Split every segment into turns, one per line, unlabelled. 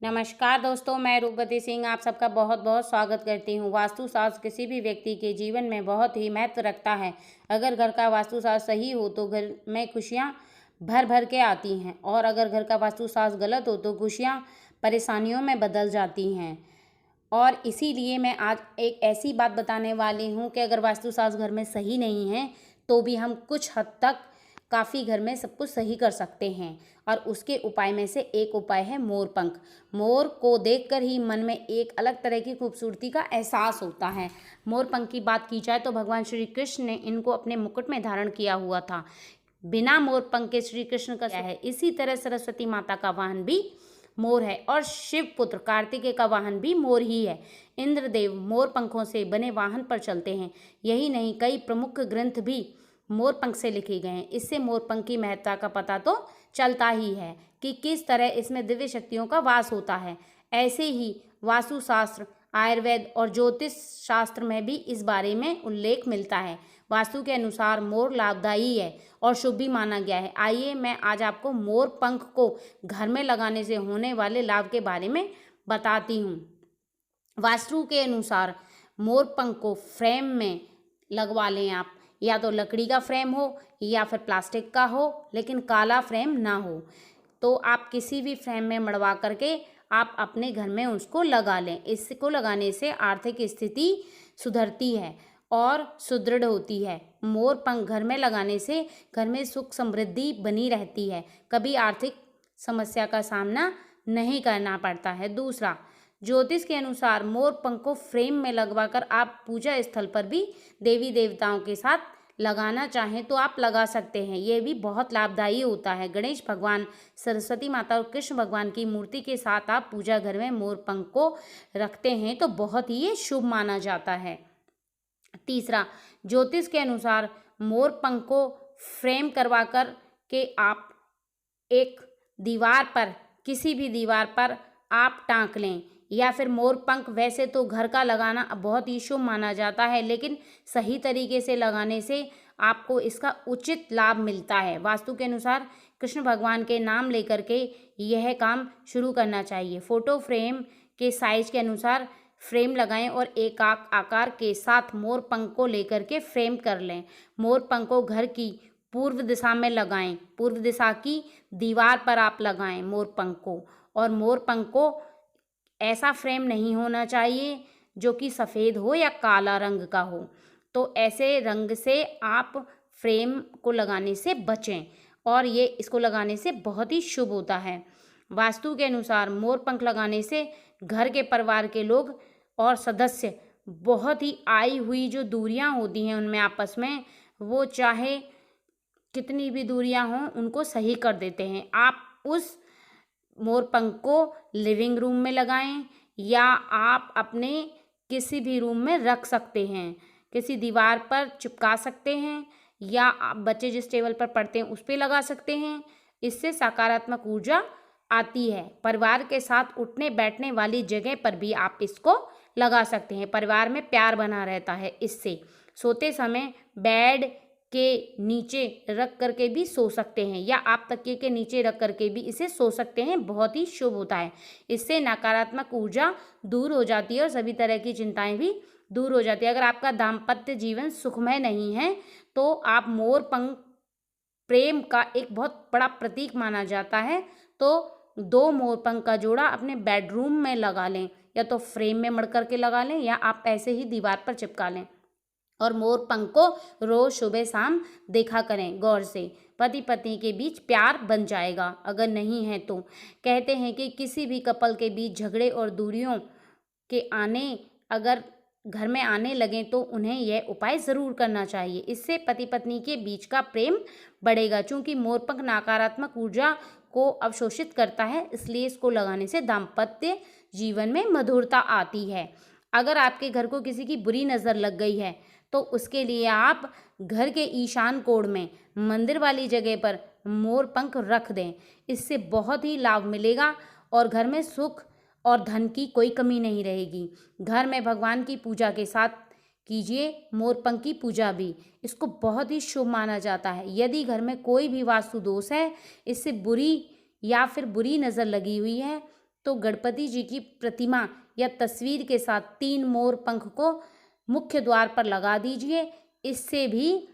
नमस्कार दोस्तों, मैं रूपवती सिंह आप सबका बहुत बहुत स्वागत करती हूँ। वास्तुशास्त्र किसी भी व्यक्ति के जीवन में बहुत ही महत्व रखता है। अगर घर का वास्तुशास्त्र सही हो तो घर में खुशियाँ भर भर के आती हैं, और अगर घर का वास्तुशास्त्र गलत हो तो खुशियाँ परेशानियों में बदल जाती हैं। और इसीलिए मैं आज एक ऐसी बात बताने वाली हूँ कि अगर वास्तुशास्त्र घर में सही नहीं है तो भी हम कुछ हद तक काफ़ी घर में सब कुछ सही कर सकते हैं। और उसके उपाय में से एक उपाय है मोर पंख। मोर को देखकर ही मन में एक अलग तरह की खूबसूरती का एहसास होता है। मोर पंख की बात की जाए तो भगवान श्री कृष्ण ने इनको अपने मुकुट में धारण किया हुआ था। बिना मोर पंख के श्री कृष्ण का है। इसी तरह सरस्वती माता का वाहन भी मोर है, और शिव पुत्र कार्तिकेय का वाहन भी मोर ही है। इंद्रदेव मोर पंखों से बने वाहन पर चलते हैं। यही नहीं, कई प्रमुख ग्रंथ भी मोर पंख से लिखे गए हैं। इससे मोर पंख की महत्ता का पता तो चलता ही है कि किस तरह इसमें दिव्य शक्तियों का वास होता है। ऐसे ही वास्तुशास्त्र, आयुर्वेद और ज्योतिष शास्त्र में भी इस बारे में उल्लेख मिलता है। वास्तु के अनुसार मोर लाभदायी है और शुभ भी माना गया है। आइए मैं आज आपको मोर पंख को घर में लगाने से होने वाले लाभ के बारे में बताती हूँ। वास्तु के अनुसार मोर पंख को फ्रेम में लगवा लें आप, या तो लकड़ी का फ्रेम हो या फिर प्लास्टिक का हो, लेकिन काला फ्रेम ना हो। तो आप किसी भी फ्रेम में मड़वा करके आप अपने घर में उसको लगा लें। इसको लगाने से आर्थिक स्थिति सुधरती है और सुदृढ़ होती है। मोर पंख घर में लगाने से घर में सुख समृद्धि बनी रहती है, कभी आर्थिक समस्या का सामना नहीं करना पड़ता है। दूसरा, ज्योतिष के अनुसार मोर पंख को फ्रेम में लगवाकर आप पूजा स्थल पर भी देवी देवताओं के साथ लगाना चाहें तो आप लगा सकते हैं। ये भी बहुत लाभदायी होता है। गणेश भगवान, सरस्वती माता और कृष्ण भगवान की मूर्ति के साथ आप पूजा घर में मोर पंख को रखते हैं तो बहुत ही ये शुभ माना जाता है। तीसरा, ज्योतिष के अनुसार मोर पंख को फ्रेम करवा कर के आप एक दीवार पर, किसी भी दीवार पर आप टांक लें। या फिर मोर पंख वैसे तो घर का लगाना बहुत ही शुभ माना जाता है, लेकिन सही तरीके से लगाने से आपको इसका उचित लाभ मिलता है। वास्तु के अनुसार कृष्ण भगवान के नाम लेकर के यह काम शुरू करना चाहिए। फोटो फ्रेम के साइज के अनुसार फ्रेम लगाएं और एक आकार के साथ मोर पंख को लेकर के फ्रेम कर लें। मोर पंख को घर की पूर्व दिशा में लगाएं। पूर्व दिशा की दीवार पर आप लगाएं मोर पंख को। और मोर पंख को ऐसा फ्रेम नहीं होना चाहिए जो कि सफ़ेद हो या काला रंग का हो। तो ऐसे रंग से आप फ्रेम को लगाने से बचें, और ये इसको लगाने से बहुत ही शुभ होता है। वास्तु के अनुसार मोर पंख लगाने से घर के परिवार के लोग और सदस्य बहुत ही आई हुई जो दूरियां होती हैं उनमें आपस में, वो चाहे कितनी भी दूरियां हों उनको सही कर देते हैं। आप उस मोर पंख को लिविंग रूम में लगाएं, या आप अपने किसी भी रूम में रख सकते हैं। किसी दीवार पर चिपका सकते हैं, या आप बच्चे जिस टेबल पर पढ़ते हैं उस पर लगा सकते हैं। इससे सकारात्मक ऊर्जा आती है। परिवार के साथ उठने बैठने वाली जगह पर भी आप इसको लगा सकते हैं। परिवार में प्यार बना रहता है इससे। सोते समय बेड के नीचे रख करके भी सो सकते हैं, या आप तकिए के नीचे रख करके भी इसे सो सकते हैं। बहुत ही शुभ होता है। इससे नकारात्मक ऊर्जा दूर हो जाती है और सभी तरह की चिंताएं भी दूर हो जाती है। अगर आपका दाम्पत्य जीवन सुखमय नहीं है तो आप मोर पंख प्रेम का एक बहुत बड़ा प्रतीक माना जाता है। तो 2 मोर पंख का जोड़ा अपने बेडरूम में लगा लें, या तो फ्रेम में मड़ करके लगा लें, या आप ऐसे ही दीवार पर चिपका लें। और मोर पंख को रोज सुबह शाम देखा करें गौर से। पति पत्नी के बीच प्यार बन जाएगा। अगर नहीं है तो कहते हैं कि किसी भी कपल के बीच झगड़े और दूरियों के अगर घर में आने लगें तो उन्हें यह उपाय ज़रूर करना चाहिए। इससे पति पत्नी के बीच का प्रेम बढ़ेगा। चूँकि मोर पंख नकारात्मक ऊर्जा को अवशोषित करता है, इसलिए इसको लगाने से दाम्पत्य जीवन में मधुरता आती है। अगर आपके घर को किसी की बुरी नज़र लग गई है तो उसके लिए आप घर के ईशान कोण में मंदिर वाली जगह पर मोर पंख रख दें। इससे बहुत ही लाभ मिलेगा और घर में सुख और धन की कोई कमी नहीं रहेगी। घर में भगवान की पूजा के साथ कीजिए मोर पंख की पूजा भी। इसको बहुत ही शुभ माना जाता है। यदि घर में कोई भी वास्तु दोष है, इससे बुरी या फिर बुरी नज़र लगी हुई है, तो गणपति जी की प्रतिमा या तस्वीर के साथ 3 मोर पंख को मुख्य द्वार पर लगा दीजिए। इससे भी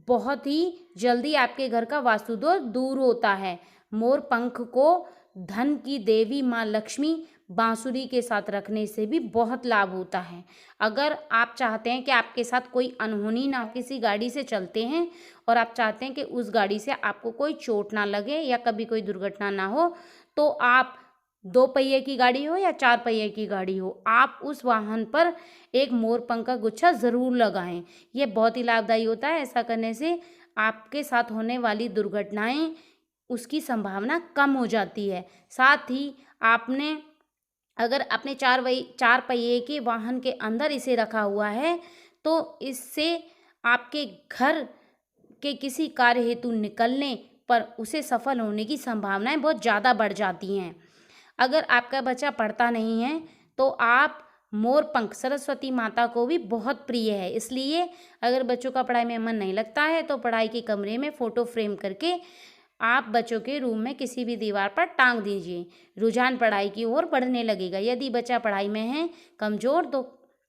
बहुत ही जल्दी आपके घर का वास्तु दोष दूर होता है। मोर पंख को धन की देवी माँ लक्ष्मी बांसुरी के साथ रखने से भी बहुत लाभ होता है। अगर आप चाहते हैं कि आपके साथ कोई अनहोनी ना हो, किसी गाड़ी से चलते हैं और आप चाहते हैं कि उस गाड़ी से आपको कोई चोट ना लगे या कभी कोई दुर्घटना ना हो, तो आप 2 पहिए की गाड़ी हो या 4 पहिए की गाड़ी हो, आप उस वाहन पर एक मोर पंख का गुच्छा ज़रूर लगाएं। यह बहुत ही लाभदायी होता है। ऐसा करने से आपके साथ होने वाली दुर्घटनाएं, उसकी संभावना कम हो जाती है। साथ ही आपने अगर अपने 4 पहिए के वाहन के अंदर इसे रखा हुआ है, तो इससे आपके घर के किसी कार्य हेतु निकलने पर उसे सफल होने की संभावनाएं बहुत ज़्यादा बढ़ जाती हैं। अगर आपका बच्चा पढ़ता नहीं है तो आप मोर पंख सरस्वती माता को भी बहुत प्रिय है, इसलिए अगर बच्चों का पढ़ाई में मन नहीं लगता है तो पढ़ाई के कमरे में फ़ोटो फ्रेम करके आप बच्चों के रूम में किसी भी दीवार पर टांग दीजिए। रुझान पढ़ाई की ओर बढ़ने लगेगा। यदि बच्चा पढ़ाई में है कमज़ोर तो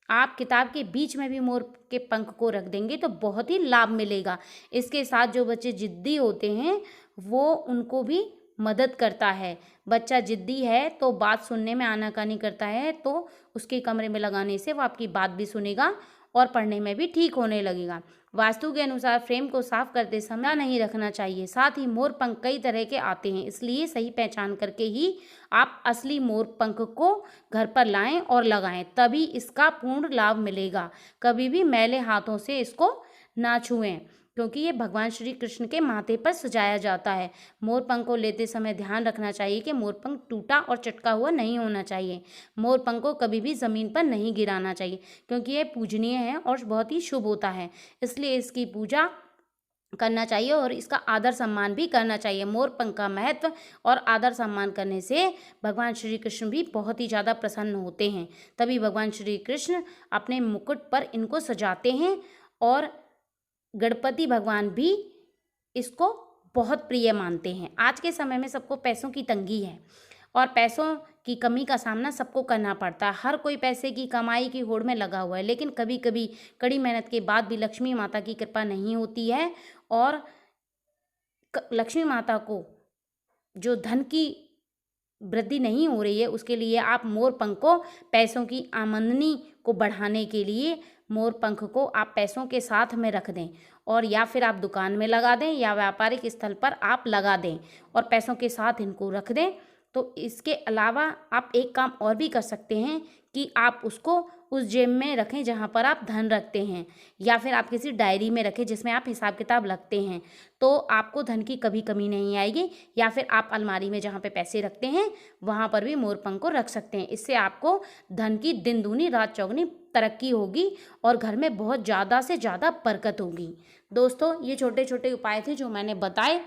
आप किताब के बीच में भी मोर के पंख को रख देंगे तो बहुत ही लाभ मिलेगा। इसके साथ जो बच्चे जिद्दी होते हैं वो उनको भी मदद करता है। बच्चा जिद्दी है तो बात सुनने में आनाकानी करता है, तो उसके कमरे में लगाने से वो आपकी बात भी सुनेगा और पढ़ने में भी ठीक होने लगेगा। वास्तु के अनुसार फ्रेम को साफ करते समय नहीं रखना चाहिए। साथ ही मोर पंख कई तरह के आते हैं, इसलिए सही पहचान करके ही आप असली मोर पंख को घर पर लाएं और लगाएं, तभी इसका पूर्ण लाभ मिलेगा। कभी भी मैले हाथों से इसको ना छुएं, क्योंकि ये भगवान श्री कृष्ण के माथे पर सजाया जाता है। मोर पंख को लेते समय ध्यान रखना चाहिए कि मोर पंख टूटा और चटका हुआ नहीं होना चाहिए। मोर पंख को कभी भी ज़मीन पर नहीं गिराना चाहिए, क्योंकि ये पूजनीय है और बहुत ही शुभ होता है, इसलिए इसकी पूजा करना चाहिए और इसका आदर सम्मान भी करना चाहिए। मोर पंख का महत्व और आदर सम्मान करने से भगवान श्री कृष्ण भी बहुत ही ज़्यादा प्रसन्न होते हैं। तभी भगवान श्री कृष्ण अपने मुकुट पर इनको सजाते हैं और गणपति भगवान भी इसको बहुत प्रिय मानते हैं। आज के समय में सबको पैसों की तंगी है और पैसों की कमी का सामना सबको करना पड़ता है। हर कोई पैसे की कमाई की होड़ में लगा हुआ है, लेकिन कभी कभी कड़ी मेहनत के बाद भी लक्ष्मी माता की कृपा नहीं होती है और लक्ष्मी माता को जो धन की वृद्धि नहीं हो रही है, उसके लिए आप मोर पंख को पैसों की आमदनी को बढ़ाने के लिए मोर पंख को आप पैसों के साथ में रख दें और या फिर आप दुकान में लगा दें या व्यापारिक स्थल पर आप लगा दें और पैसों के साथ इनको रख दें। तो इसके अलावा आप एक काम और भी कर सकते हैं कि आप उसको उस जेब में रखें जहाँ पर आप धन रखते हैं, या फिर आप किसी डायरी में रखें जिसमें आप हिसाब किताब रखते हैं, तो आपको धन की कभी कमी नहीं आएगी। या फिर आप अलमारी में जहाँ पे पैसे रखते हैं वहाँ पर भी मोर पंख को रख सकते हैं। इससे आपको धन की दिन दूनी रात चौगुनी तरक्की होगी और घर में बहुत ज़्यादा से ज़्यादा बरकत होगी। दोस्तों, ये छोटे छोटे उपाय थे जो मैंने बताए,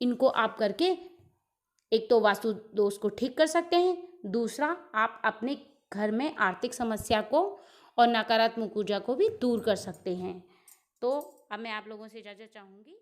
इनको आप करके एक तो वास्तु दोष को ठीक कर सकते हैं, दूसरा आप अपने घर में आर्थिक समस्या को और नकारात्मक ऊर्जा को भी दूर कर सकते हैं। तो अब मैं आप लोगों से इजाज़त चाहूँगी।